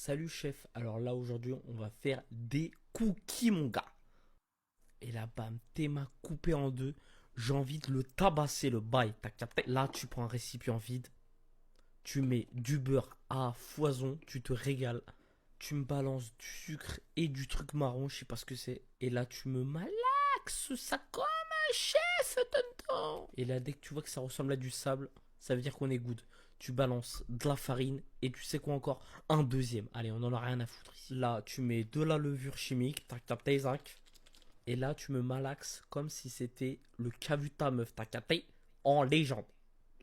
Salut chef, alors là aujourd'hui on va faire des cookies mon gars. Et là bam, t'es ma coupé en deux. J'ai envie de le tabasser le bail, t'as capté? Là tu prends un récipient vide, tu mets du beurre à foison, tu te régales. Tu me balances du sucre et du truc marron, je sais pas ce que c'est. Et là tu me malaxes ça comme un chef, tonton. Et là dès que tu vois que ça ressemble à du sable, ça veut dire qu'on est good. Tu balances de la farine et tu sais quoi encore? Un deuxième. Allez, on en a rien à foutre ici. Là, tu mets de la levure chimique, tac tac tac tac. Et là, tu me malaxes comme si c'était le cavu de ta meuf, t'as capté? En légende.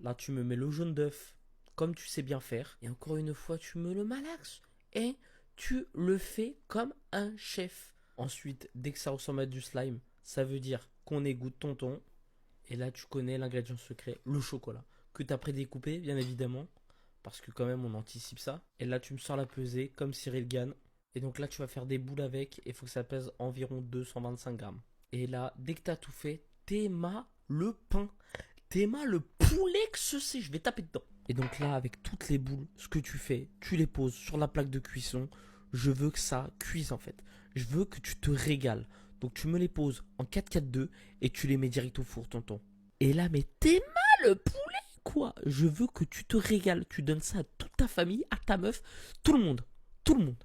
Là, tu me mets le jaune d'œuf, comme tu sais bien faire. Et encore une fois, tu me le malaxes. Et tu le fais comme un chef. Ensuite, dès que ça ressemble à du slime, ça veut dire qu'on égoutte tonton. Et là, tu connais l'ingrédient secret, le chocolat. Que tu as prédécoupé, bien évidemment. Parce que quand même, on anticipe ça. Et là, tu me sors la pesée, comme Cyril Gann. Et donc là, tu vas faire des boules avec. Et il faut que ça pèse environ 225 grammes. Et là, dès que tu as tout fait, t'aimas le pain. T'aimas le poulet que c'est. Je vais taper dedans. Et donc là, avec toutes les boules, ce que tu fais, tu les poses sur la plaque de cuisson. Je veux que ça cuise en fait. Je veux que tu te régales. Donc tu me les poses en 4-4-2 et tu les mets direct au four, tonton. Et là, mais t'aimes le poulet, quoi? Je veux que tu te régales. Tu donnes ça à toute ta famille, à ta meuf, tout le monde. Tout le monde.